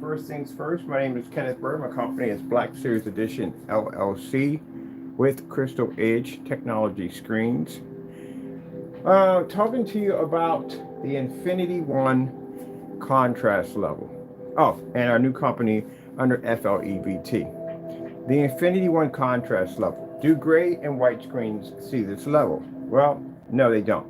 First things first, my name is Kenneth Bird. My company is Black Series Edition LLC with Crystal Edge Technology Screens. Talking to you about the Infinity One contrast level. Oh, and our new company under FLE-VT. The Infinity One contrast level. Do gray and white screens see this level? Well, no, they don't.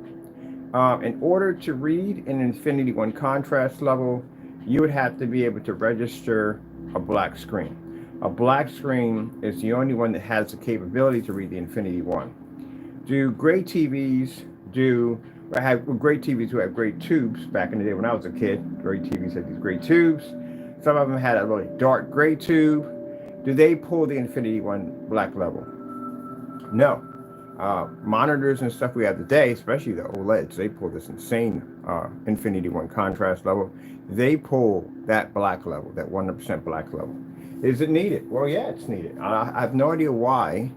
In order to read an Infinity One contrast level, you would have to be able to register a black screen. A black screen is the only one that has the capability to read the Infinity One. Do gray TVs I had great TVs who had great tubes back in the day when I was a kid. Great TVs had these great tubes. Some of them had a really dark gray tube. Do they pull the Infinity One black level? No. Monitors and stuff we have today, especially the OLEDs, they pull this insane Infinity One contrast level. They pull that black level, that 100% black level. Is it needed? Well, yeah, it's needed. I have no idea why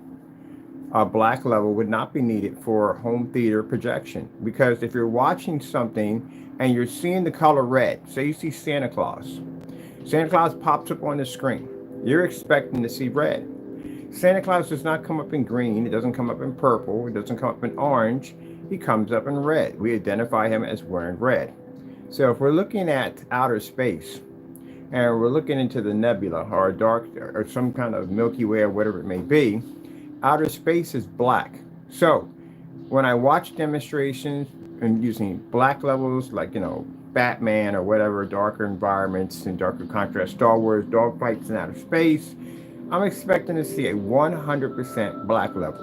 a black level would not be needed for home theater projection. Because if you're watching something and you're seeing the color red, say you see Santa Claus. Santa Claus pops up on the screen. You're expecting to see red. Santa Claus does not come up in green. It doesn't come up in purple. It doesn't come up in orange. He comes up in red. We identify him as wearing red. So if we're looking at outer space and we're looking into the nebula or dark or some kind of Milky Way or whatever it may be, outer space is black. So when I watch demonstrations and using black levels, like, Batman or whatever, darker environments and darker contrast, Star Wars, dogfights in outer space, I'm expecting to see a 100% black level.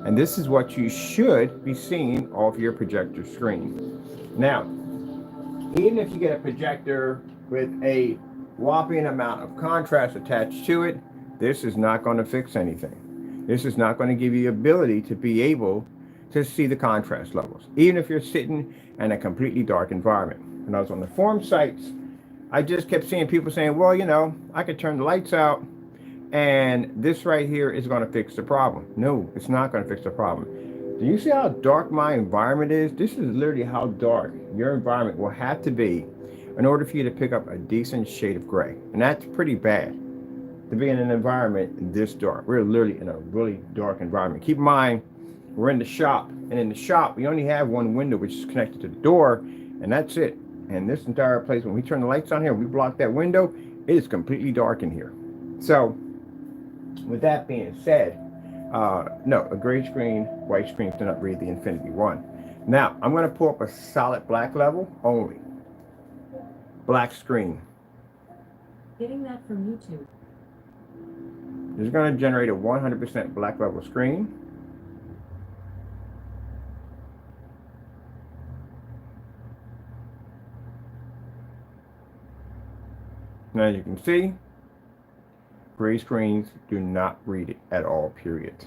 And this is what you should be seeing off your projector screen. Now, even if you get a projector with a whopping amount of contrast attached to it, this is not going to fix anything. This is not going to give you the ability to be able to see the contrast levels, even if you're sitting in a completely dark environment. When I was on the forum sites, I just kept seeing people saying, well, I could turn the lights out and this right here is going to fix the problem. No, it's not going to fix the problem. Do you see how dark my environment is? This is literally how dark your environment will have to be in order for you to pick up a decent shade of gray. And that's pretty bad to be in an environment this dark. We're literally in a really dark environment. Keep in mind, we're in the shop. And in the shop, we only have one window which is connected to the door. And that's it. And this entire place, when we turn the lights on here, we block that window, it is completely dark in here. So with that being said, no, a gray screen, white screen do not read the Infinity One. Now, I'm going to pull up a solid black level only. Black screen. Getting that from YouTube. This is going to generate a 100% black level screen. Now you can see, gray screens do not read it at all, period.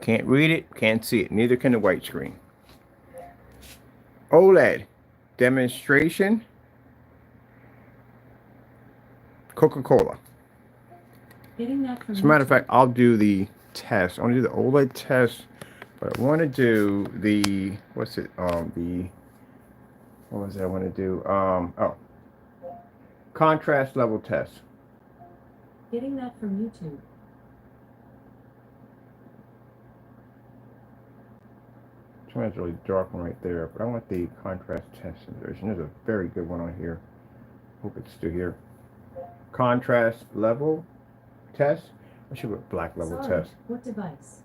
Can't read it, can't see it. Neither can the white screen. OLED demonstration. Coca-Cola. As a matter of fact, I'll do the test. I want to do the OLED test, but I want to do the, what was it I want to do? Contrast level test. Getting that from YouTube. That's a really dark one right there, but I want the contrast test version. There's a very good one on here. Hope it's still here. Contrast level test. I should put black level test. What device?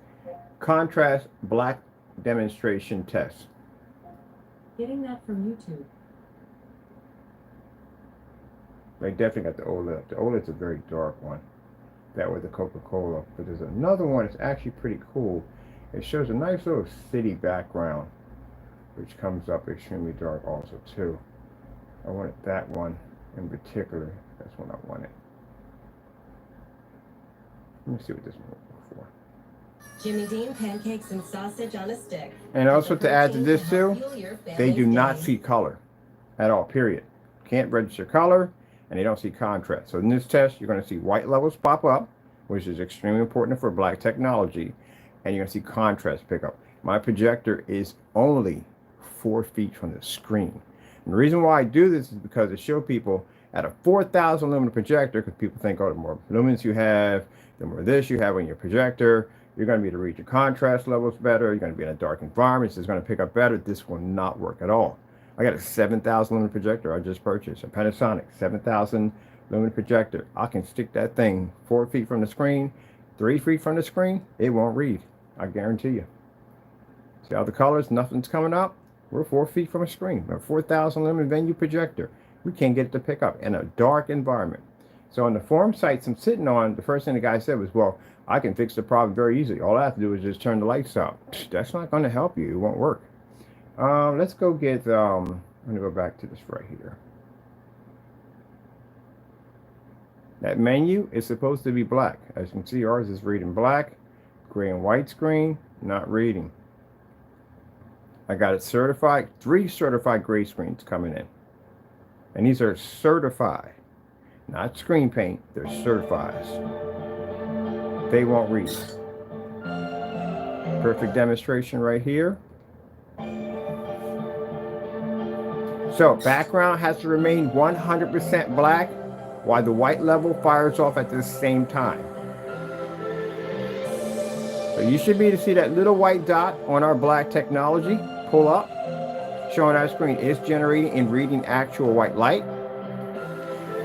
Contrast black demonstration test. Getting that from YouTube. They definitely got the OLED. The OLED's a very dark one. That was the Coca-Cola. But there's another one that's actually pretty cool. It shows a nice little city background, which comes up extremely dark also too. I wanted that one in particular. That's what I wanted. Let me see what this one was for. Jimmy Dean pancakes and sausage on a stick. And also to add to this too, they do not see color at all, period. Can't register color, and they don't see contrast. So in this test, you're going to see white levels pop up. which is extremely important for black technology. And you're going to see contrast pickup. My projector is only 4 feet from the screen. And the reason why I do this is because to show people at a 4,000 lumen projector, because people think, oh, the more lumens you have, the more this you have on your projector, you're going to be able to read your contrast levels better. You're going to be in a dark environment. So it's going to pick up better. This will not work at all. I got a 7,000 lumen projector I just purchased, a Panasonic 7,000 lumen projector. I can stick that thing 4 feet from the screen, 3 feet from the screen. It won't read. I guarantee you. See all the colors? Nothing's coming up. We're 4 feet from a screen. A 4,000 lumen venue projector. We can't get it to pick up in a dark environment. So on the forum sites I'm sitting on, the first thing the guy said was, well, I can fix the problem very easily. All I have to do is just turn the lights out. That's not going to help you. It won't work. Let's go get, I'm going to go back to this right here. That menu is supposed to be black. As you can see, ours is reading black, gray and white screen, not reading. I got it certified, 3 certified gray screens coming in. And these are certified, not screen paint, they're certified. They won't read. Perfect demonstration right here. So background has to remain 100% black while the white level fires off at the same time. So you should be able to see that little white dot on our black technology pull up, showing our screen is generating and reading actual white light.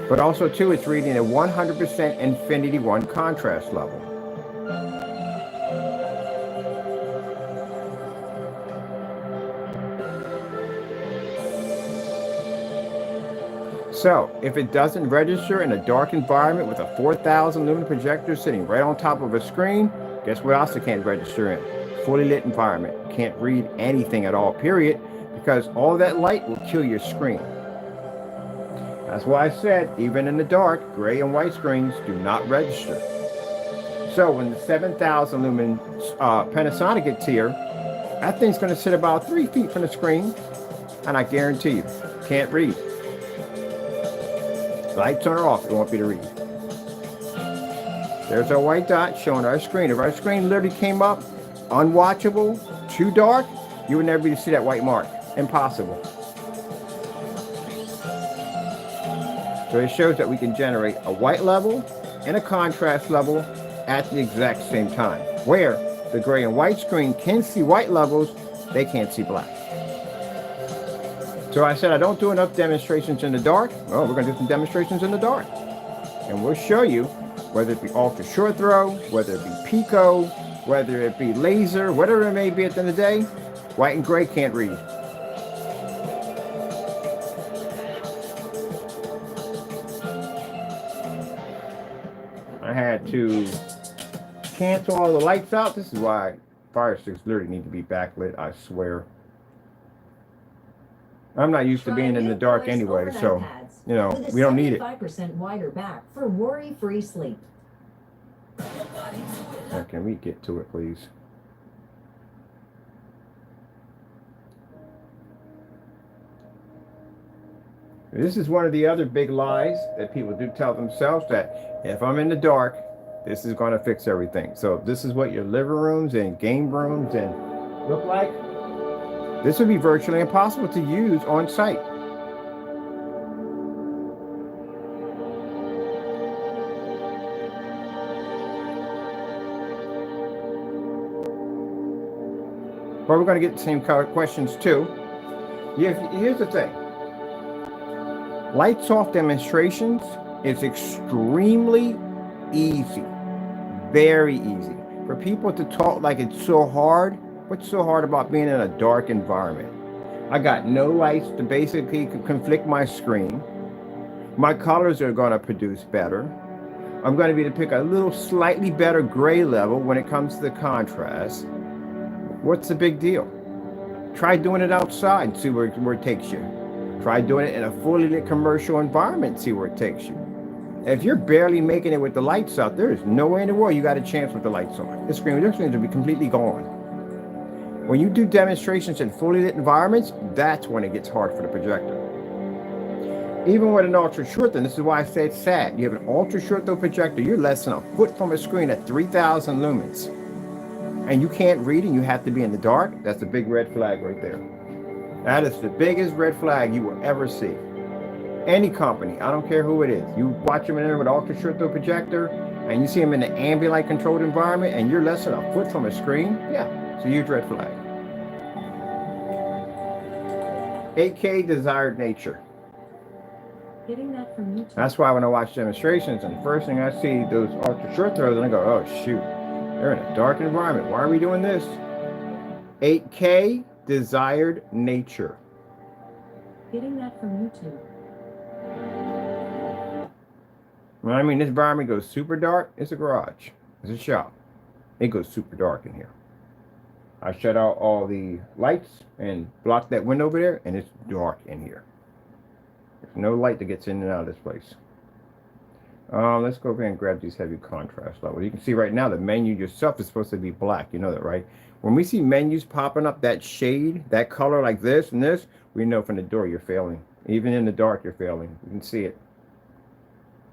But also too, it's reading a 100% Infinity 1 contrast level. So, if it doesn't register in a dark environment with a 4,000 lumen projector sitting right on top of a screen, guess what else it can't register in? Fully lit environment. Can't read anything at all, period, because all that light will kill your screen. That's why I said, even in the dark, gray and white screens do not register. So when the 7,000 lumen Panasonic gets here, that thing's going to sit about 3 feet from the screen, and I guarantee you, can't read. Lights on or off, it won't be to read. There's our white dot showing our screen. If our screen literally came up unwatchable, too dark, you would never be able to see that white mark. Impossible. So it shows that we can generate a white level and a contrast level at the exact same time. Where the gray and white screen can see white levels, they can't see black. So I said I don't do enough demonstrations in the dark. Well, we're going to do some demonstrations in the dark. And we'll show you whether it be ultra short throw, whether it be pico, whether it be laser, whatever it may be at the end of the day, white and gray can't read. I had to cancel all the lights out. This is why fire sticks literally need to be backlit, I swear. I'm not used to being in the dark anyway, so, you know, we don't need it. 5% wider back for worry-free sleep. Now, can we get to it, please? This is one of the other big lies that people do tell themselves, that if I'm in the dark, this is going to fix everything. So this is what your living rooms and game rooms and look like. This would be virtually impossible to use on site. But we're going to get the same questions too. Here's the thing. Lights off demonstrations is extremely easy. Very easy. For people to talk like it's so hard, what's so hard about being in a dark environment? I got no lights to basically conflict my screen. My colors are going to produce better. I'm going to be able to pick a little slightly better gray level when it comes to the contrast. What's the big deal? Try doing it outside and see where it takes you. Try doing it in a fully lit commercial environment, see where it takes you. If you're barely making it with the lights out, there is no way in the world you got a chance with the lights on. This screen will be completely gone. When you do demonstrations in fully lit environments, that's when it gets hard for the projector. Even with an ultra short throw, this is why I say it's sad. You have an ultra short throw projector, you're less than a foot from a screen at 3,000 lumens. And you can't read and you have to be in the dark. That's a big red flag right there. That is the biggest red flag you will ever see. Any company, I don't care who it is. You watch them in there with an ultra short throw projector and you see them in an ambient light controlled environment and you're less than a foot from a screen, yeah, it's a huge red flag. 8K desired nature. Getting that from YouTube. That's why when I watch demonstrations and the first thing I see those ultra short throws and I go, oh shoot, they're in a dark environment. Why are we doing this? 8K desired nature. Getting that from YouTube. I mean, this environment goes super dark. It's a garage. It's a shop. It goes super dark in here. I shut out all the lights and block that window over there, and it's dark in here. There's no light that gets in and out of this place. Let's go over here and grab these heavy contrast levels. You can see right now the menu yourself is supposed to be black. You know that, right? When we see menus popping up that shade, that color like this and this, we know from the door you're failing. Even in the dark, you're failing. You can see it.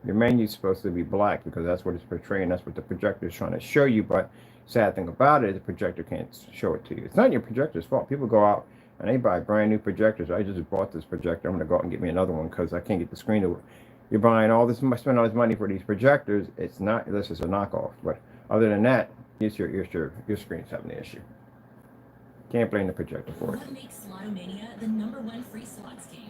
Your menu is supposed to be black because that's what it's portraying. That's what the projector is trying to show you. But sad thing about it is the projector can't show it to you. It's not your projector's fault. People go out and they buy brand new projectors. I just bought this projector. I'm going to go out and get me another one because I can't get the screen to work. You're buying all this, spending all this money for these projectors. It's not, this is a knockoff. But other than that, it's your screen's having the issue. Can't blame the projector for it. What makes Slotomania the #1 free slots game?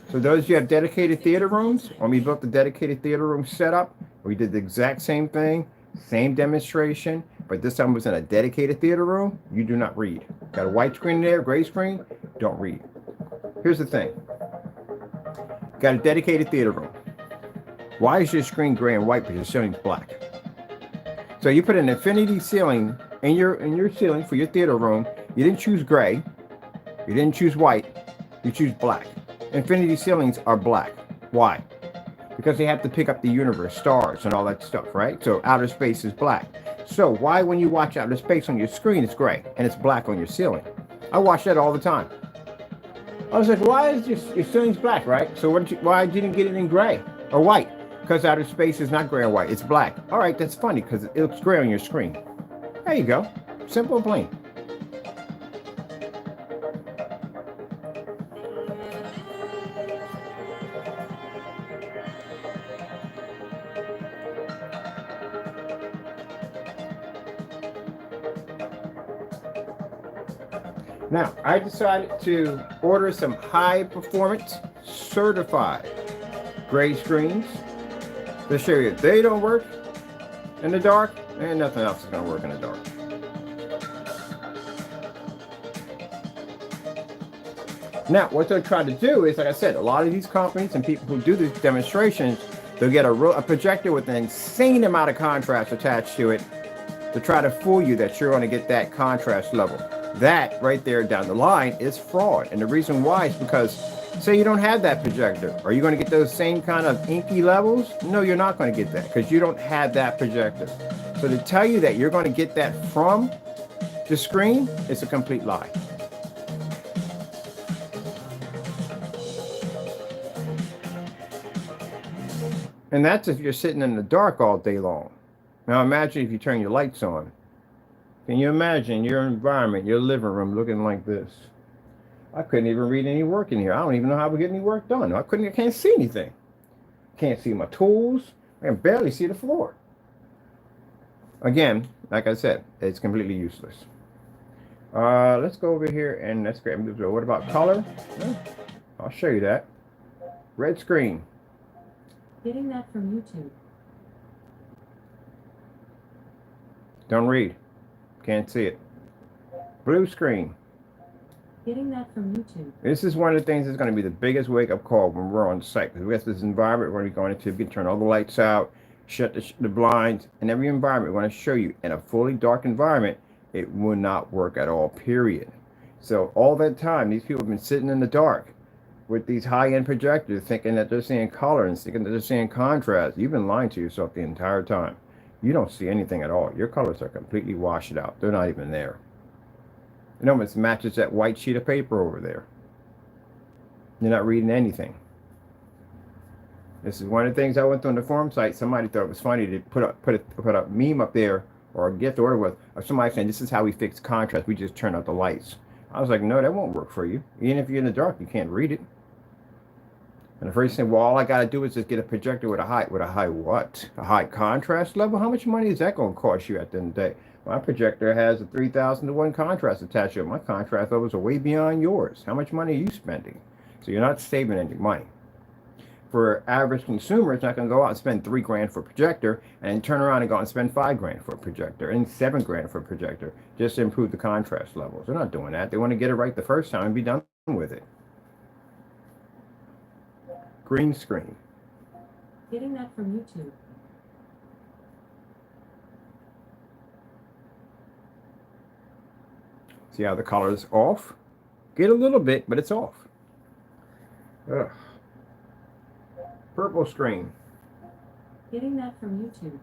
So those you have dedicated theater rooms, when we built the dedicated theater room setup, we did the exact same thing, same demonstration, but this time it was in a dedicated theater room. You do not read. Got a white screen there, gray screen, don't read. Here's the thing. Got a dedicated theater room. Why is your screen gray and white but your ceiling's black? So you put an infinity ceiling in your ceiling for your theater room. You didn't choose gray. You didn't choose white. You choose black. Infinity ceilings are black. Why? Because they have to pick up the universe, stars, and all that stuff, right? So outer space is black. So why, when you watch outer space on your screen, it's gray and it's black on your ceiling? I watch that all the time. I was like, why is your ceiling's black, right? So why didn't you get it in gray or white? Because outer space is not gray or white, it's black. All right, that's funny because it looks gray on your screen. There you go. Simple and plain. Now, I decided to order some high performance certified gray screens to show you they don't work in the dark and nothing else is going to work in the dark. Now, what they're trying to do is, like I said, a lot of these companies and people who do these demonstrations, they'll get a projector with an insane amount of contrast attached to it to try to fool you that you're going to get that contrast level. That right there down the line is fraud. And the reason why is because, say you don't have that projector. Are you going to get those same kind of inky levels? No, you're not going to get that because you don't have that projector. So to tell you that you're going to get that from the screen, it's a complete lie. And that's if you're sitting in the dark all day long. Now imagine if you turn your lights on. Can you imagine your environment, your living room looking like this? I couldn't even read any work in here. I don't even know how we get any work done. I can't see anything. Can't see my tools. I can barely see the floor. Again, like I said, it's completely useless. Let's go over here and let's grab. What about color? I'll show you that. Red screen. Getting that from YouTube. Don't read. Can't see it. Blue screen. Getting that from YouTube. This is one of the things that's going to be the biggest wake-up call when we're on site. Because we have this environment we're going to be going into. We can turn all the lights out, shut the blinds, and every environment we're going to show you in a fully dark environment, it will not work at all, period. So all that time, these people have been sitting in the dark with these high-end projectors thinking that they're seeing color and thinking that they're seeing contrast. You've been lying to yourself the entire time. You don't see anything at all. Your colors are completely washed out. They're not even there. It almost matches that white sheet of paper over there. You're not reading anything. This is one of the things I went through on the forum site. Somebody thought it was funny to put a meme up there or a gift order with of somebody saying this is how we fix contrast. We just turn out the lights. I was like, no, that won't work for you. Even if you're in the dark, you can't read it. And the first thing, well, all I gotta do is just get a projector with a high what? A high contrast level? How much money is that gonna cost you at the end of the day? My projector has a 3,000 to 1 contrast attached to it. My contrast levels are way beyond yours. How much money are you spending? So you're not saving any money. For average consumer, it's not going to go out and spend $3 grand for a projector and turn around and go out and spend $5 grand for a projector and $7 grand for a projector just to improve the contrast levels. They're not doing that. They want to get it right the first time and be done with it. Green screen. Getting that from YouTube. See how the color is off? Get a little bit, but it's off. Ugh. Purple screen. Getting that from YouTube.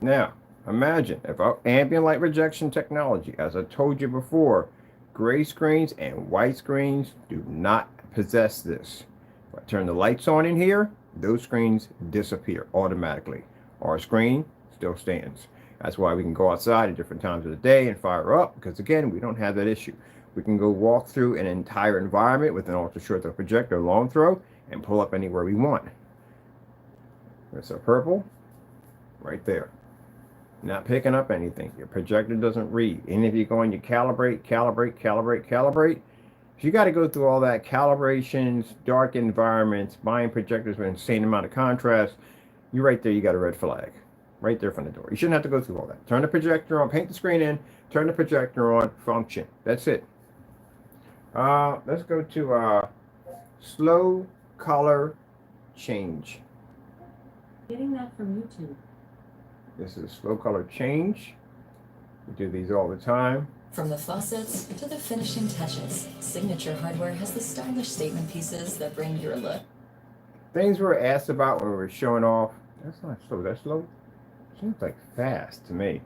Now, imagine if ambient light rejection technology, as I told you before, gray screens and white screens do not possess this. If I turn the lights on in here, those screens disappear automatically. Our screen still stands. That's why we can go outside at different times of the day and fire up, because again, we don't have that issue. We can go walk through an entire environment with an ultra short throw projector, long throw, and pull up anywhere we want. There's a purple right there. Not picking up anything. Your projector doesn't read. And if you go and you calibrate, if you got to go through all that calibrations, dark environments, buying projectors with an insane amount of contrast, you right there, you got a red flag. Right there from the door. You shouldn't have to go through all that. Turn the projector on, paint the screen in, turn the projector on, function. That's it. Let's go to slow color change. Getting that from YouTube. This is slow color change. We do these all the time. From the faucets to the finishing touches, Signature Hardware has the stylish statement pieces that bring your look. Things we were asked about when we were showing off. That's not slow. That's slow. Seems like fast to me.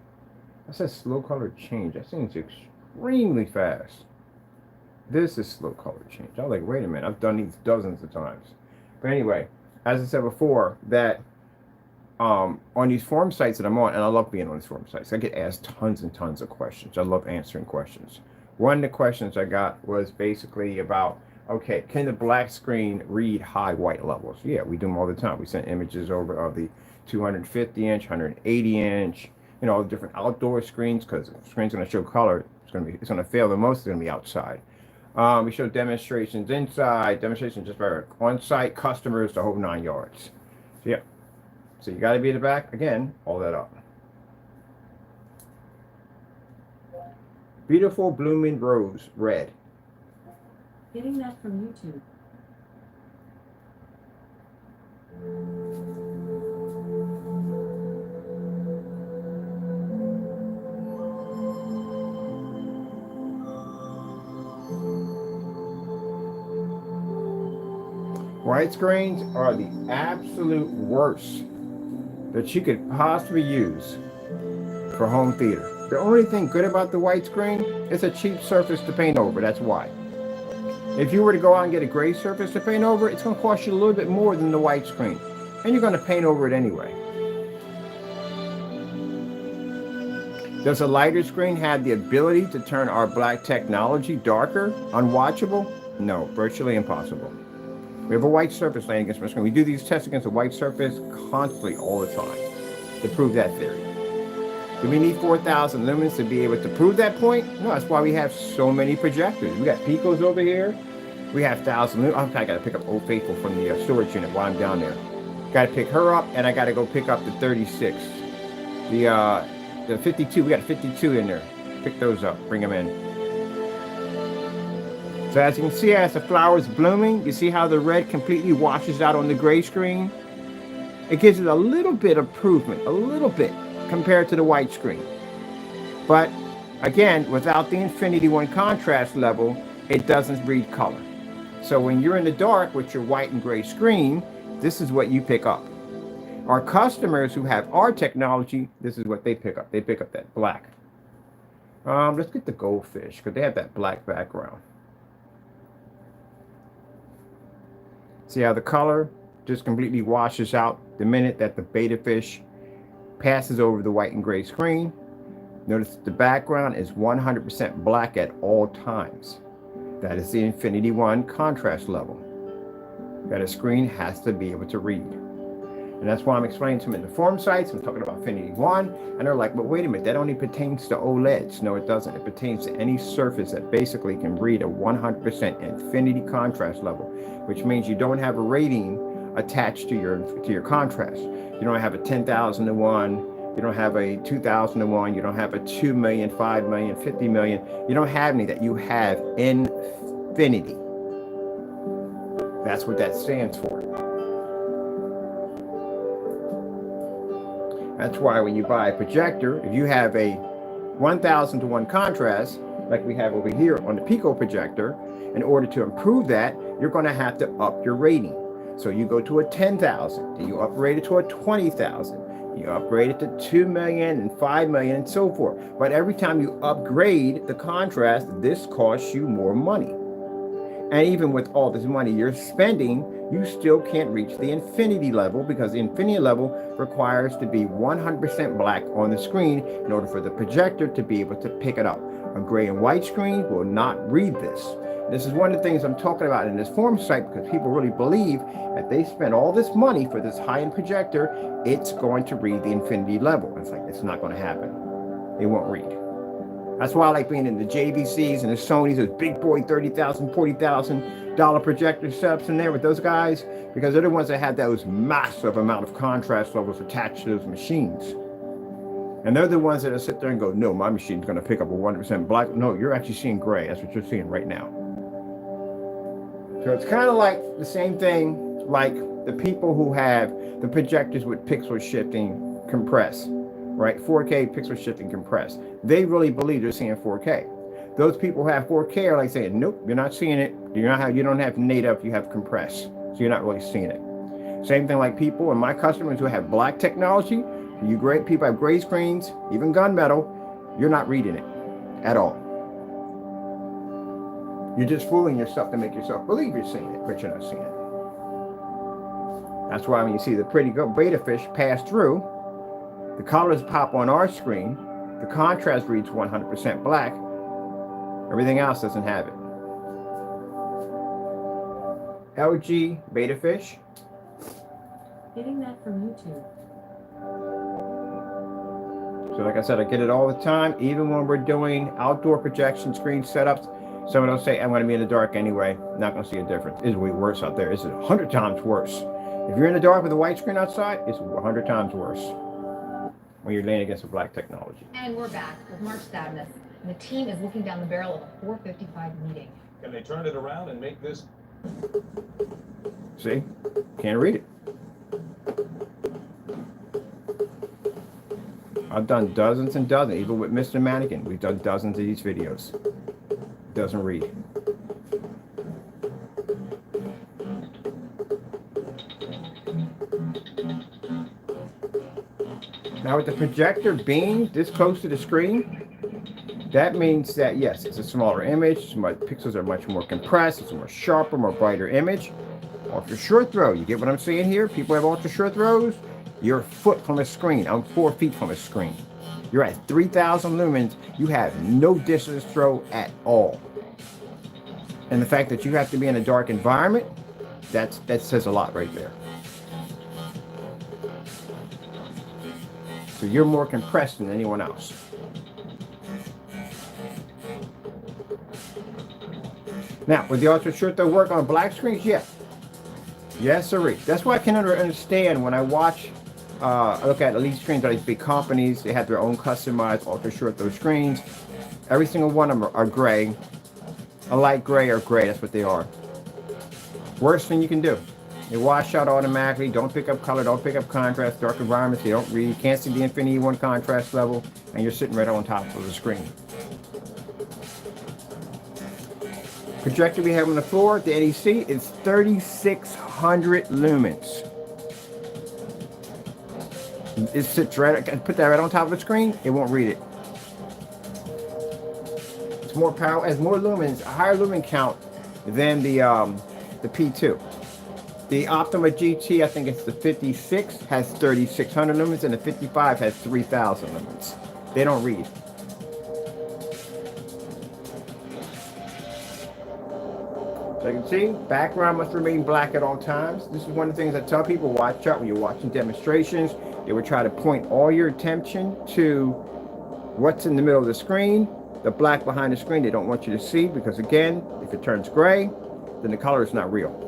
That says slow color change. That seems extremely fast. This is slow color change. I was like, wait a minute. I've done these dozens of times. But anyway, as I said before, that on these forum sites that I'm on, and I love being on these forum sites, I get asked tons and tons of questions. I love answering questions. One of the questions I got was basically about, okay, can the black screen read high white levels? Yeah, we do them all the time. We send images over of the 250-inch, 180-inch, you know, different outdoor screens, because the screen's going to show color. It's going to fail the most. It's going to be outside. We show demonstrations inside, demonstrations just by on-site customers, the whole 9 yards. So yeah, so you got to be in the back. Again, all that up. Beautiful blooming rose, red. Getting that from YouTube. White screens are the absolute worst that you could possibly use for home theater. The only thing good about the white screen is a cheap surface to paint over. That's why. If you were to go out and get a gray surface to paint over, it's going to cost you a little bit more than the white screen. And you're going to paint over it anyway. Does a lighter screen have the ability to turn our black technology darker, unwatchable? No, virtually impossible. We have a white surface laying against my screen. We do these tests against a white surface constantly all the time to prove that theory. Do we need 4,000 lumens to be able to prove that point? No, that's why we have so many projectors. We got Picos over here. We have 1,000 lumens. I got to pick up Old Faithful from the storage unit while I'm down there. Got to pick her up, and I got to go pick up the 36. The 52, we got 52 in there. Pick those up, bring them in. So as you can see, as the flower's blooming, you see how the red completely washes out on the gray screen? It gives it a little bit of improvement, a little bit, compared to the white screen. But again, without the Infinity 1 contrast level, it doesn't read color. So when you're in the dark with your white and gray screen, this is what you pick up. Our customers who have our technology, this is what they pick up. They pick up that black. Let's get the goldfish, because they have that black background. See how the color just completely washes out the minute that the beta fish passes over the white and gray screen. Notice the background is 100% black at all times. That is the Infinity One contrast level that a screen has to be able to read. And that's why I'm explaining to them in the forum sites. I'm talking about Infinity One, and they're like, but wait a minute, that only pertains to OLEDs. No, it doesn't. It pertains to any surface that basically can read a 100% infinity contrast level, which means you don't have a rating attached to your contrast. You don't have a 10,000 to 1, you don't have a 2,000 to 1, you don't have a 2 million, 5 million, 50 million. You don't have any that. You have infinity. That's what that stands for. That's why when you buy a projector, if you have a 1,000 to 1 contrast, like we have over here on the Pico projector, in order to improve that, you're going to have to up your rating. So you go to a 10,000, then you upgrade it to a 20,000, you upgrade it to 2 million and 5 million and so forth. But every time you upgrade the contrast, this costs you more money. And even with all this money you're spending, you still can't reach the infinity level, because the infinity level requires to be 100% black on the screen in order for the projector to be able to pick it up. A gray and white screen will not read this. This is one of the things I'm talking about in this forum site, because people really believe that they spend all this money for this high-end projector, it's going to read the infinity level. It's like, it's not going to happen. It won't read. That's why I like being in the JVCs and the Sonys, those big boy $30,000, $40,000 projector setups in there with those guys, because they're the ones that have those massive amount of contrast levels attached to those machines. And they're the ones that sit there and go, no, my machine's going to pick up a 100% black. No, you're actually seeing gray. That's what you're seeing right now. So it's kind of like the same thing like the people who have the projectors with pixel shifting compress, right? 4K pixel shifting compress. They really believe they're seeing 4K. Those people who have 4K are like saying, nope, you're not seeing it. You don't have native, you have compress. So you're not really seeing it. Same thing like people and my customers who have black technology, people have gray screens, even gunmetal, you're not reading it at all. You're just fooling yourself to make yourself believe you're seeing it, but you're not seeing it. That's why when you see the pretty good beta fish pass through, the colors pop on our screen, the contrast reads 100% black, everything else doesn't have it. LG beta fish. Getting that from YouTube. So like I said, I get it all the time, even when we're doing outdoor projection screen setups. Someone will say, I'm going to be in the dark anyway. Not going to see a difference. It's way worse out there. It's 100 times worse. If you're in the dark with a white screen outside, it's 100 times worse when you're laying against a black technology. And we're back with March Sadness. And the team is looking down the barrel of a 455 meeting. Can they turn it around and make this? See? Can't read it. I've done dozens and dozens, even with Mr. Mannequin. We've done dozens of these videos. Doesn't read. Now with the projector being this close to the screen, that means that yes, it's a smaller image, pixels are much more compressed, it's a more sharper, more brighter image. Ultra short throw, you get what I'm saying here? People have ultra short throws, you're a foot from a screen, I'm 4 feet from a screen. You're at 3,000 lumens, you have no distance throw at all. And the fact that you have to be in a dark environment, that says a lot right there. So you're more compressed than anyone else. Now, with the ultra short throw work on black screens, yeah. Yes, sir. That's why I can understand when I watch, I look at Elite screens by these big companies. They have their own customized ultra short throw screens. Every single one of them are gray. A light gray or gray, that's what they are. Worst thing you can do. They wash out automatically, don't pick up color, don't pick up contrast, dark environments, they don't read, can't see the Infinity One contrast level, and you're sitting right on top of the screen. Projector we have on the floor, the NEC, is 3,600 lumens. It sits right, put that right on top of the screen, it won't read it. It's more power, has more lumens, a higher lumen count than the P2. The Optima GT, I think it's the 56, has 3,600 lumens, and the 55 has 3,000 lumens. They don't read. So you can see, background must remain black at all times. This is one of the things I tell people, watch out when you're watching demonstrations. They will try to point all your attention to what's in the middle of the screen. The black behind the screen they don't want you to see, because again, if it turns gray, then the color is not real.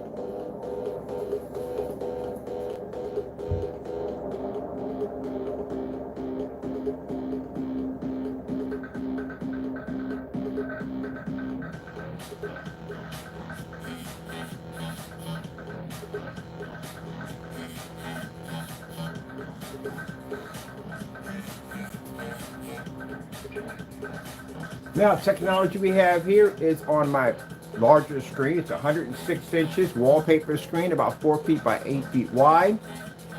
Now, technology we have here is on my larger screen. It's 106 inches, wallpaper screen, about 4 feet by 8 feet wide.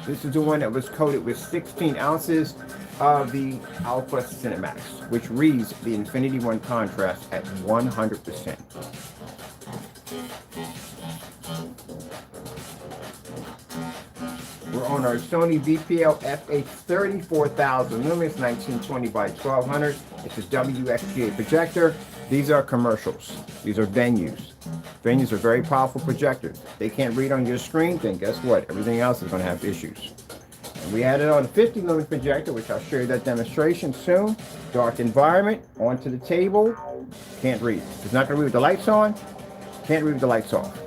This is the one that was coated with 16 ounces of the Alpha CINEMAX, which reads the Infinity-1 contrast at 100%. We're on our Sony VPL FH30 4000 lumens, 1920 by 1200. It's a WXGA projector. These are commercials. These are venues. Venues are very powerful projectors. They can't read on your screen, then guess what? Everything else is going to have issues. And we added on a 50 lumen projector, which I'll show you that demonstration soon. Dark environment, onto the table. Can't read. It's not going to read with the lights on. Can't read with the lights off.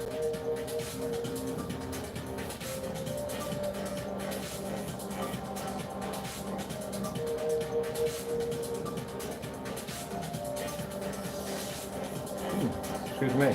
Excuse me.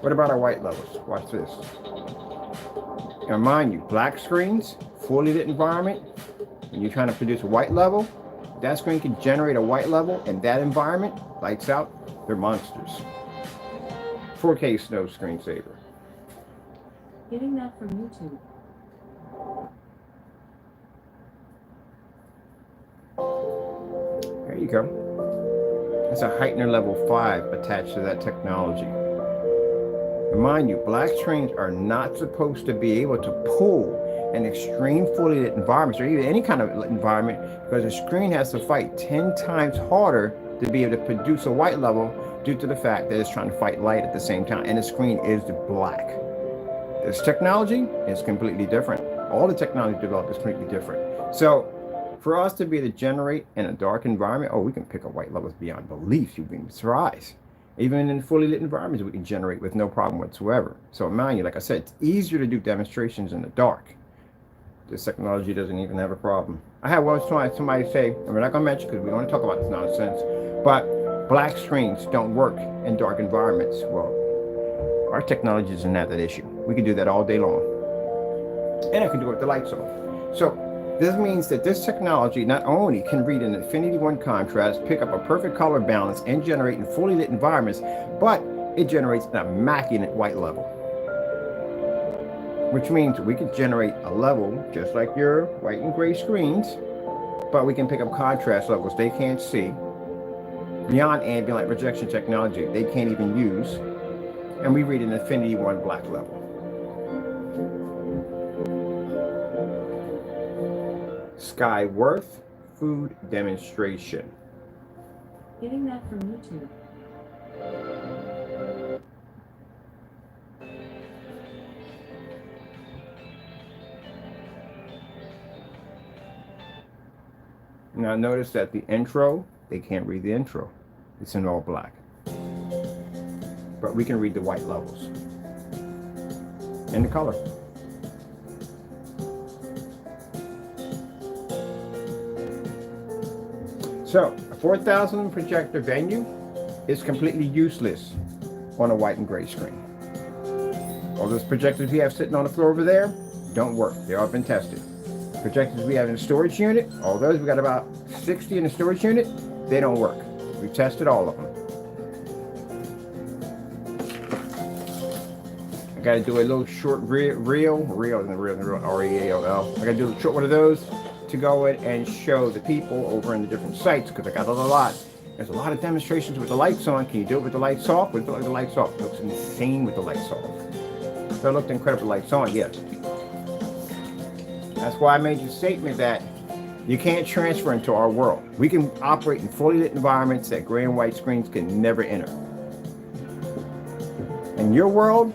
What about our white levels? Watch this. Now mind you, black screens, fully lit environment, when you're trying to produce a white level, that screen can generate a white level in that environment, lights out, they're monsters. 4K snow screensaver. Getting that from YouTube. There you go. That's a heightener level 5 attached to that technology. And mind you, black screens are not supposed to be able to pull an extreme fully lit environment, or even any kind of environment, because the screen has to fight 10 times harder to be able to produce a white level due to the fact that it's trying to fight light at the same time, and the screen is black. This technology is completely different. All the technology developed is completely different. So for us to be able to generate in a dark environment, oh, we can pick up white levels beyond belief. You'd be surprised. Even in fully lit environments, we can generate with no problem whatsoever. So mind you, like I said, it's easier to do demonstrations in the dark. This technology doesn't even have a problem. I had once somebody say, and we're not going to mention because we don't want to talk about this nonsense, but black screens don't work in dark environments. Well, our technology doesn't have that issue. We can do that all day long. And I can do it with the lights on. So this means that this technology not only can read an Infinity-1 contrast, pick up a perfect color balance, and generate in fully lit environments, but it generates an immaculate white level. Which means we can generate a level just like your white and gray screens, but we can pick up contrast levels they can't see, beyond ambient light projection technology they can't even use, and we read an Infinity-1 black level. Skyworth food demonstration. Getting that from YouTube. Now notice that the intro, they can't read the intro. It's in all black. But we can read the white levels and the color. So a 4,000 projector venue is completely useless on a white and gray screen. All those projectors we have sitting on the floor over there don't work. They've all been tested. Projectors we have in the storage unit, all those, we got about 60 in the storage unit, they don't work. We tested all of them. I got to do a little short reel, R-E-A-L-L. I got to do a short one of those to go in and show the people over in the different sites, because I got a lot. There's a lot of demonstrations with the lights on. Can you do it with the lights off? With the lights off. It looks insane with the lights off. So it looked incredible with the lights on, yes. That's why I made the statement that you can't transfer into our world. We can operate in fully lit environments that gray and white screens can never enter. In your world,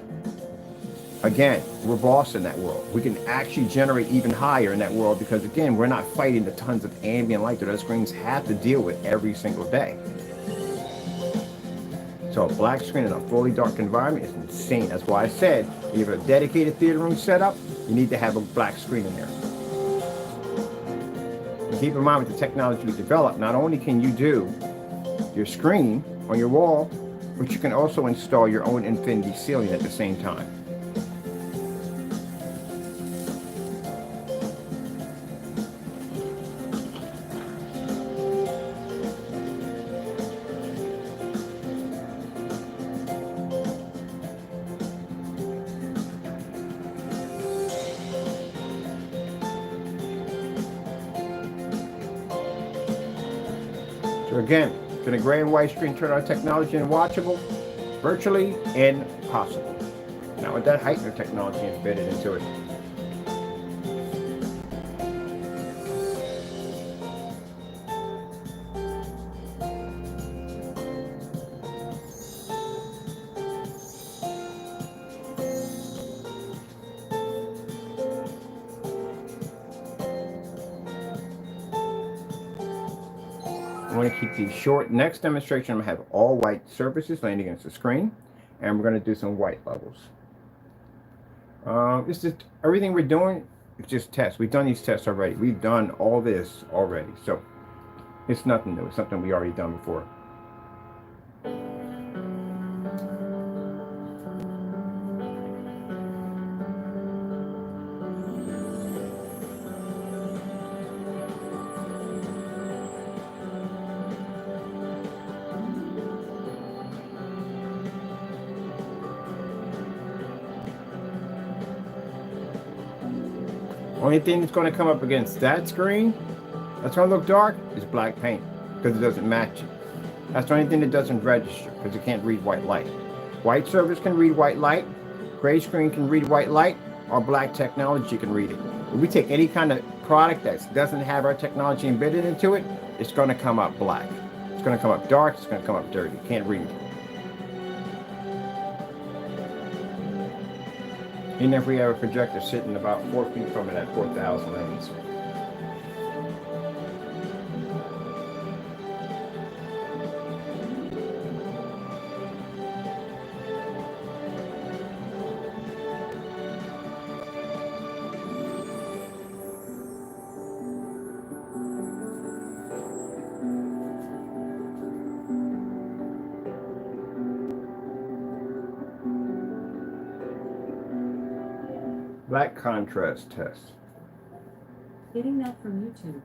again, we're boss in that world. We can actually generate even higher in that world because, again, we're not fighting the tons of ambient light that those screens have to deal with every single day. So a black screen in a fully dark environment is insane. That's why I said, if you have a dedicated theater room setup, you need to have a black screen in there. And keep in mind with the technology we developed, not only can you do your screen on your wall, but you can also install your own infinity ceiling at the same time. So again, can a gray and white screen turn on technology and watchable? Virtually impossible. Not with that heightener technology embedded into it. I want to keep these short. Next demonstration, I'm going to have all white surfaces laying against the screen, and we're going to do some white levels. This is everything we're doing. It's just tests. We've done these tests already. We've done all this already, so it's nothing new. It's something we already done before. Only thing that's going to come up against that screen that's going to look dark is black paint, because it doesn't match it. That's the only thing that doesn't register, because it can't read white light. White surface can read white light, gray screen can read white light, or black technology can read it. If we take any kind of product that doesn't have our technology embedded into it, it's going to come up black. It's going to come up dark, it's going to come up dirty. You can't read it. Even if we have a projector sitting about 4 feet from it at 4,000 lumens. Black contrast test. Getting that from YouTube.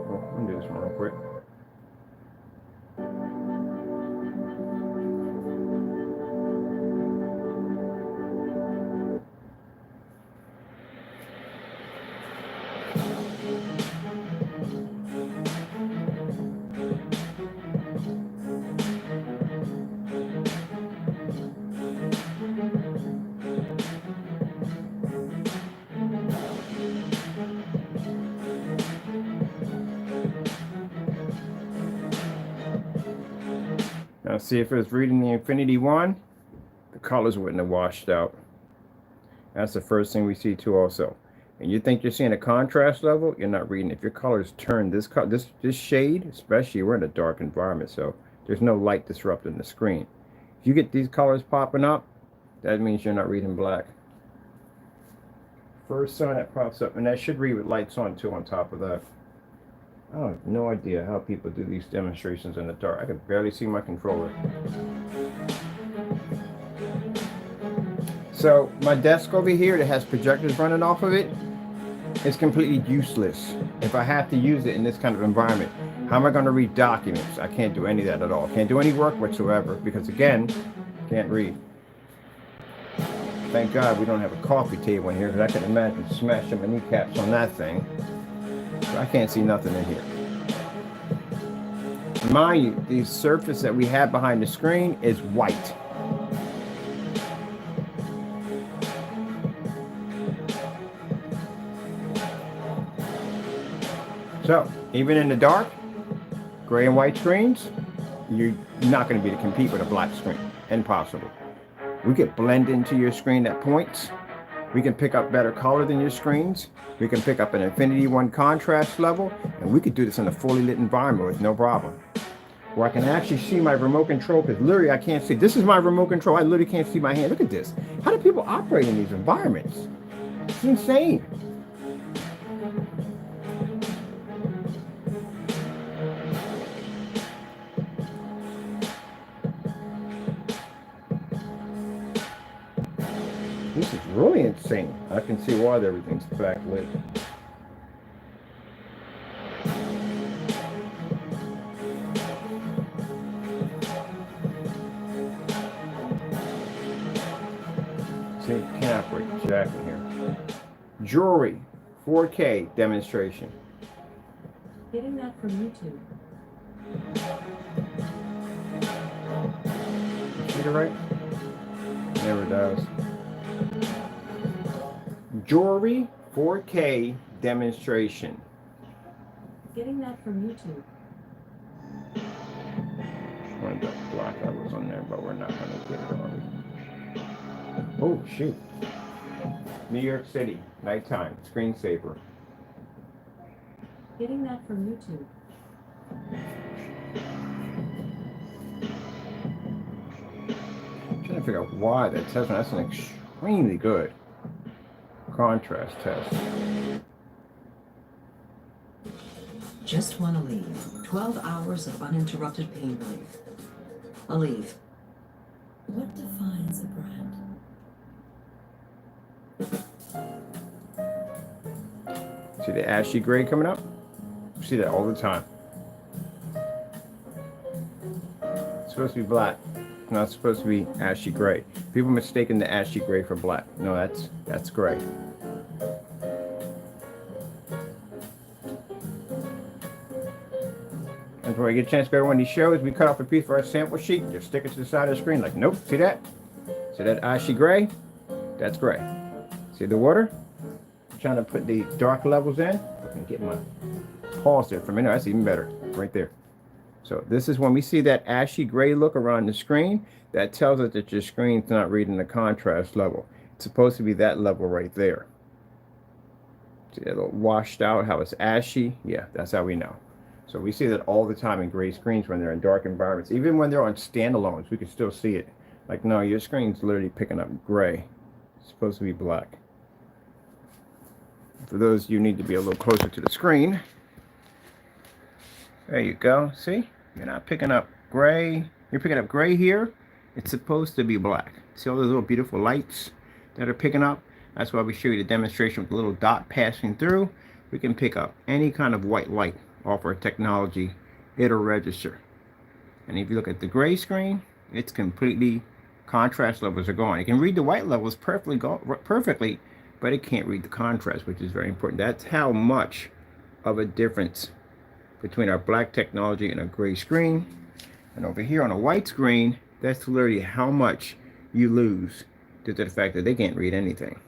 Oh, let me do this one real quick. Now see if it was reading the Infinity One, the colors wouldn't have washed out. That's the first thing we see too also. And you think you're seeing a contrast level, you're not reading. If your colors turn this shade, especially we're in a dark environment, so there's no light disrupting the screen. If you get these colors popping up, that means you're not reading black. First sign that pops up, and that should read with lights on too on top of that. I have no idea how people do these demonstrations in the dark. I can barely see my controller. So my desk over here that has projectors running off of it is completely useless if I have to use it in this kind of environment. How am I going to read documents? I can't do any of that at all. Can't do any work whatsoever because, again, can't read. Thank God we don't have a coffee table in here because I can imagine smashing my kneecaps on that thing. So I can't see nothing in here. Mind you, the surface that we have behind the screen is white. So, even in the dark, gray and white screens, you're not going to be able to compete with a black screen. Impossible. We can blend into your screen at points. We can pick up better color than your screens. We can pick up an Infinity 1 contrast level, and we could do this in a fully lit environment with no problem. Where I can actually see my remote control, because literally I can't see. This is my remote control. I literally can't see my hand. Look at this. How do people operate in these environments? It's insane. This is really insane. I can see why everything's backlit. See, can't operate jack in here. Jewelry, 4K demonstration. Getting that from YouTube. See it right? Never does. Jewelry 4K demonstration. Getting that from YouTube. One of the black levels on there, but we're not going to get it on. Oh, shoot. New York City, nighttime, screensaver. Getting that from YouTube. I'm trying to figure out why that test. That's an extremely good contrast test. Just want to leave. 12 hours of uninterrupted pain relief. I'll leave. What defines a brand? See the ashy gray coming up? You see that all the time. It's supposed to be black. It's not supposed to be ashy gray. People mistaken the ashy gray for black. No, that's gray. And before I get a chance to go to one of these shows, we cut off a piece for our sample sheet, just stick it to the side of the screen like, nope, see that? See that ashy gray? That's gray. See the water? I'm trying to put the dark levels in. I can get my pause there for a minute. That's even better, right there. So this is when we see that ashy gray look around the screen, that tells us that your screen's not reading the contrast level. It's supposed to be that level right there. See that little washed out, how it's ashy? Yeah, that's how we know. So we see that all the time in gray screens when they're in dark environments. Even when they're on standalones, we can still see it. Like, no, your screen's literally picking up gray. It's supposed to be black. For those, you need to be a little closer to the screen. There you go. See? You're not picking up gray. You're picking up gray here. It's supposed to be black. See all those little beautiful lights that are picking up? That's why we show you the demonstration with the little dot passing through. We can pick up any kind of white light off our technology. It'll register. And if you look at the gray screen, it's completely, contrast levels are gone. It can read the white levels perfectly, but it can't read the contrast, which is very important. That's how much of a difference between our black technology and a gray screen. And over here on a white screen, that's literally how much you lose due to the fact that they can't read anything.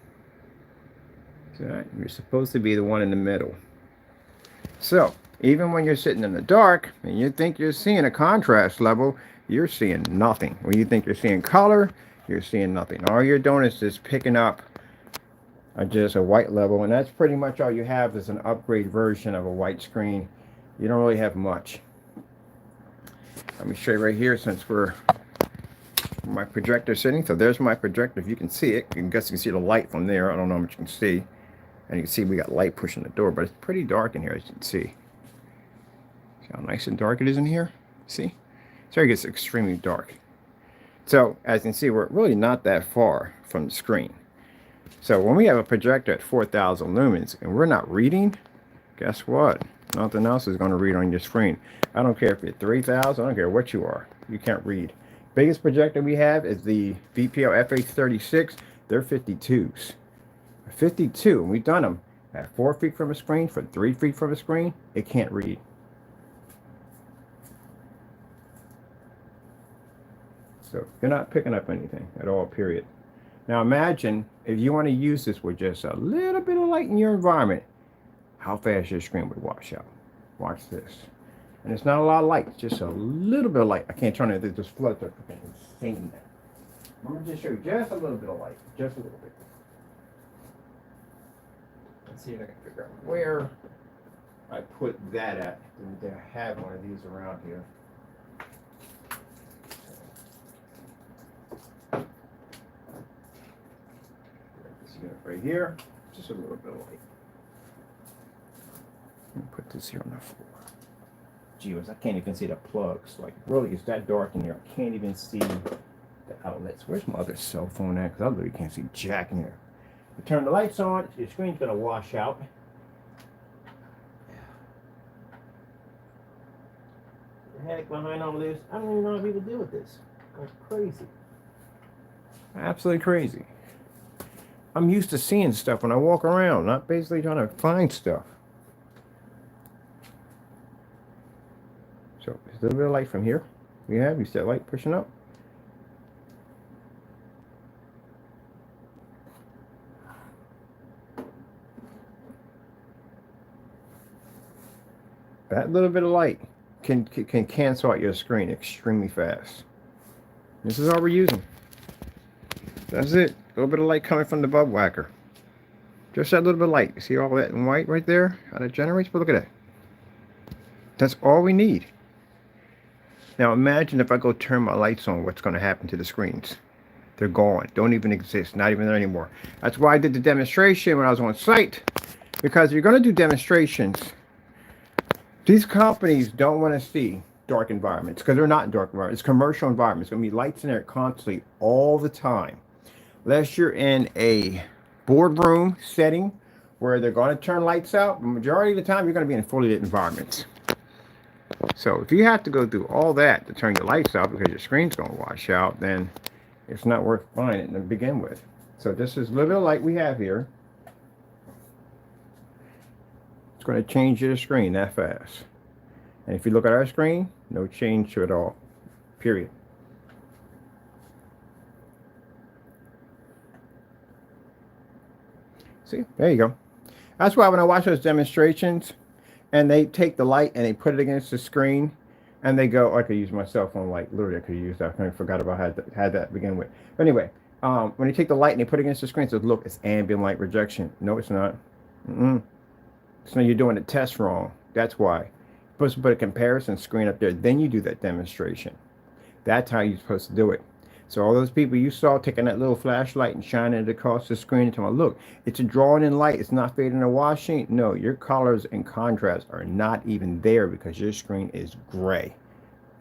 So you're supposed to be the one in the middle. So even when you're sitting in the dark and you think you're seeing a contrast level, you're seeing nothing. When you think you're seeing color, you're seeing nothing. All you're doing is just picking up just a white level, and that's pretty much all you have is an upgrade version of a white screen. You don't really have much. Let me show you right here, since we're my projector sitting. So there's my projector. If you can see it, I guess you can see the light from there. I don't know how much you can see. And you can see we got light pushing the door, but it's pretty dark in here, as you can see. See how nice and dark it is in here? See? So it gets extremely dark. So as you can see, we're really not that far from the screen. So when we have a projector at 4,000 lumens and we're not reading, guess what? Nothing else is going to read on your screen. I don't care if you're 3,000, I don't care what you are. You can't read. Biggest projector we have is the VPO FH36. They're 52s. 52, and we've done them at 4 feet from a screen, from 3 feet from a screen. It can't read. So you're not picking up anything at all, period. Now imagine if you want to use this with just a little bit of light in your environment, how fast your screen would wash out. Watch this. And it's not a lot of light, just a little bit of light. I can't turn it, this floods are insane there. I'm going to just show you just a little bit of light, just a little bit. Let's see if I can figure out where I put that at. Did I have one of these around here? This unit right here, just a little bit of light. Let me put this here on the floor. Gee whiz, I can't even see the plugs. Like, really, it's that dark in here. I can't even see the outlets. Where's my other cell phone at? Because I literally can't see jack in here. You turn the lights on, your screen's going to wash out. The heck behind all this? I don't even know how people deal with this. It's crazy. Absolutely crazy. I'm used to seeing stuff when I walk around, not basically trying to find stuff. So, there's a little bit of light from here. You see that light pushing up? That little bit of light can cancel out your screen extremely fast. This is all we're using. That's it. A little bit of light coming from the bulb whacker. Just that little bit of light. You see all that in white right there? How that generates? But look at that. That's all we need. Now imagine if I go turn my lights on, what's going to happen to the screens? They're gone. Don't even exist. Not even there anymore. That's why I did the demonstration when I was on site. Because you're going to do demonstrations. These companies don't want to see dark environments because they're not dark environments. It's commercial environments. It's going to be lights in there constantly all the time. Unless you're in a boardroom setting where they're going to turn lights out, the majority of the time you're going to be in fully lit environments. So if you have to go through all that to turn your lights out because your screen's going to wash out, then it's not worth buying it to begin with. So this is a little bit of light we have here. It's going to change your screen that fast. And if you look at our screen, no change to it all. Period. See, there you go. That's why when I watch those demonstrations and they take the light and they put it against the screen and they go, I could use my cell phone light. Literally, I could use that. I forgot about how I had that to begin with. But anyway, when they take the light and they put it against the screen, it says, look, it's ambient light rejection. No, it's not. So you're doing the test wrong. That's why. You're supposed to put a comparison screen up there. Then you do that demonstration. That's how you're supposed to do it. So all those people you saw taking that little flashlight and shining it across the screen and telling them, look, it's a drawing in light. It's not fading or washing. No, your colors and contrast are not even there because your screen is gray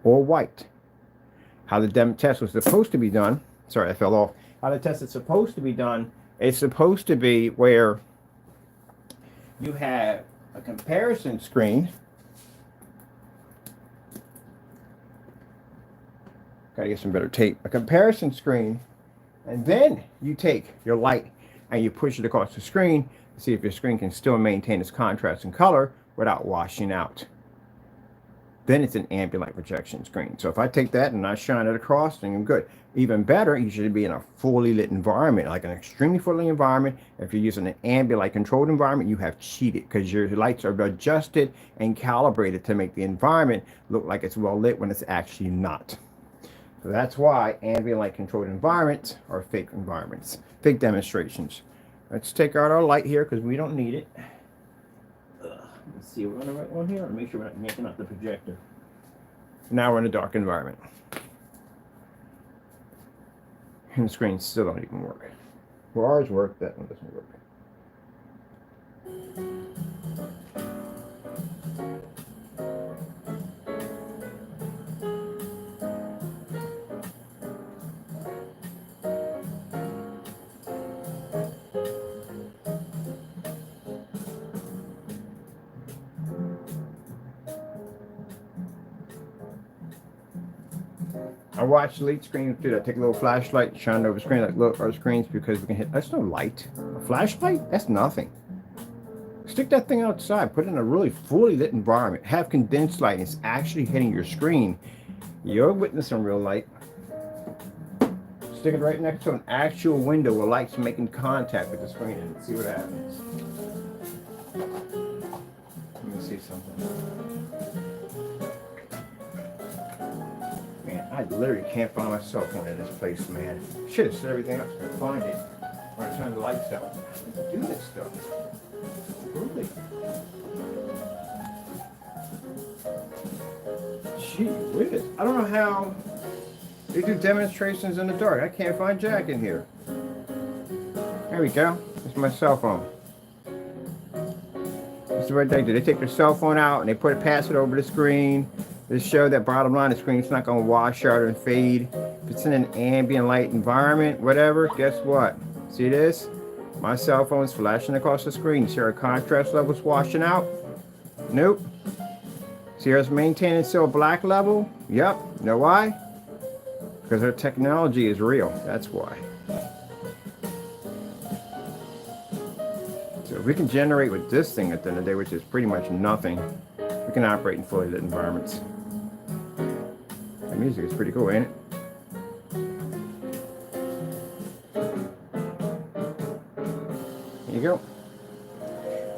or white. How the test was supposed to be done. Sorry, I fell off. How the test is supposed to be done. It's supposed to be where you have a comparison screen. Gotta get some better tape. A comparison screen, and then you take your light and you push it across the screen to see if your screen can still maintain its contrast and color without washing out. Then it's an ambient light projection screen. So if I take that and I shine it across, then I'm good. Even better, you should be in a fully lit environment, like an extremely fully lit environment. If you're using an ambient light controlled environment, you have cheated because your lights are adjusted and calibrated to make the environment look like it's well lit when it's actually not. So that's why ambient light controlled environments are fake environments, fake demonstrations. Let's take out our light here because we don't need it. Let's see, we're on the right one here. Make sure we're not yanking out the projector. Now we're in a dark environment. And the screens still don't even work. Well, ours work, that one doesn't work. I watch elite screens do that. Take a little flashlight, shine over screen, like look our screens because we can hit. That's no light. A flashlight? That's nothing. Stick that thing outside. Put it in a really fully lit environment. Have condensed light. It's actually hitting your screen. You're witnessing real light. Stick it right next to an actual window where light's making contact with the screen and see what happens. Let me see something. Man, I literally can't find my cell phone in this place, man. Should have set everything up so I could find it when I turn the lights out. I do this stuff. Really? Gee whiz. I don't know how they do demonstrations in the dark. I can't find Jack in here. There we go. It's my cell phone. This is what they do. They take their cell phone out and they pass it over the screen. They show that bottom line of the screen. It's not going to wash out and fade. If it's in an ambient light environment, whatever, guess what? See this? My cell phone is flashing across the screen. See our contrast levels washing out? Nope. See us maintaining still a black level? Yep. You know why? Because our technology is real. That's why. So if we can generate with this thing at the end of the day, which is pretty much nothing, we can operate in fully lit environments. The music is pretty cool, ain't it? There you go.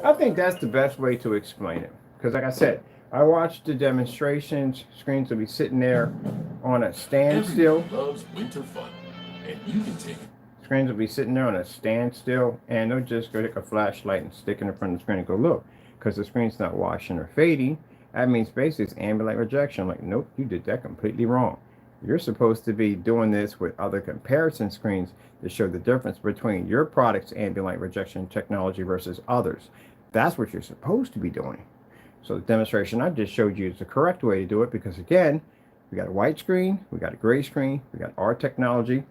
I think that's the best way to explain it. Because like I said, I watched the demonstrations. Screens will be sitting there on a standstill. Everyone loves winter fun, and you can take it. Screens will be sitting there on a standstill, and they'll just go take a flashlight and stick it in front of the screen and go look. Because the screen's not washing or fading. That means basically it's ambient light rejection. I'm like, nope, you did that completely wrong. You're supposed to be doing this with other comparison screens to show the difference between your product's ambient light rejection technology versus others. That's what you're supposed to be doing. So the demonstration I just showed you is the correct way to do it because, again, we got a white screen, we got a gray screen, we got our technology,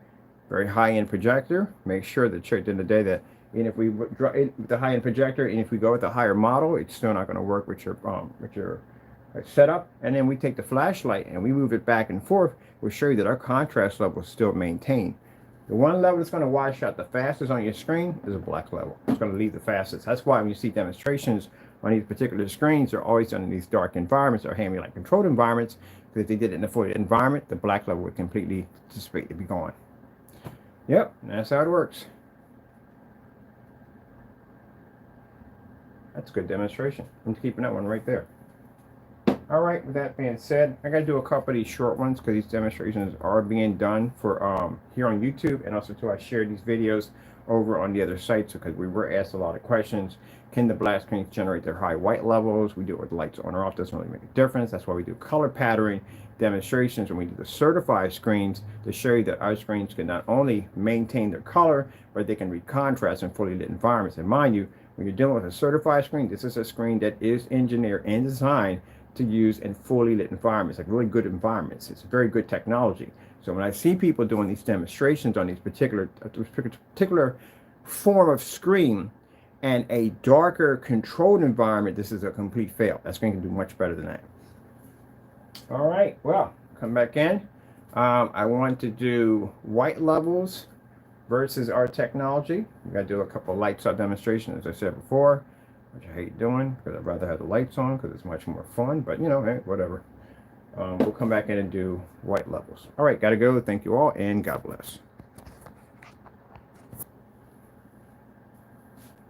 very high-end projector. Make sure that at the end of the day that even if we draw it, the high-end projector, and if we go with a higher model, it's still not going to work with your setup. And then we take the flashlight and we move it back and forth. We'll show you that our contrast level is still maintained. The one level that's going to wash out the fastest on your screen is a black level. It's going to leave the fastest. That's why when you see demonstrations on these particular screens, they're always done in these dark environments or ambient light controlled environments. Because if they did it in a fully lit environment, the black level would completely dissipate. It'd be gone. Yep, that's how it works. That's a good demonstration. I'm keeping that one right there. All right, with that being said, I got to do a couple of these short ones because these demonstrations are being done for here on YouTube, and also I share these videos over on the other sites because we were asked a lot of questions. Can the black screens generate their high white levels? We do it with the lights on or off. Doesn't really make a difference. That's why we do color patterning demonstrations when we do the certified screens to show you that our screens can not only maintain their color, but they can read contrast in fully lit environments. And mind you, when you're dealing with a certified screen, this is a screen that is engineered and designed to use in fully lit environments, like really good environments. It's very good technology. So when I see people doing these demonstrations on these particular form of screen and a darker controlled environment, this is a complete fail. That screen can do much better than that. All right, well, come back in. I want to do white levels versus our technology. We got to do a couple of lights out demonstrations, as I said before, which I hate doing because I'd rather have the lights on because it's much more fun, but you know, hey, whatever. We'll come back in and do white levels. All right, got to go. Thank you all, and God bless.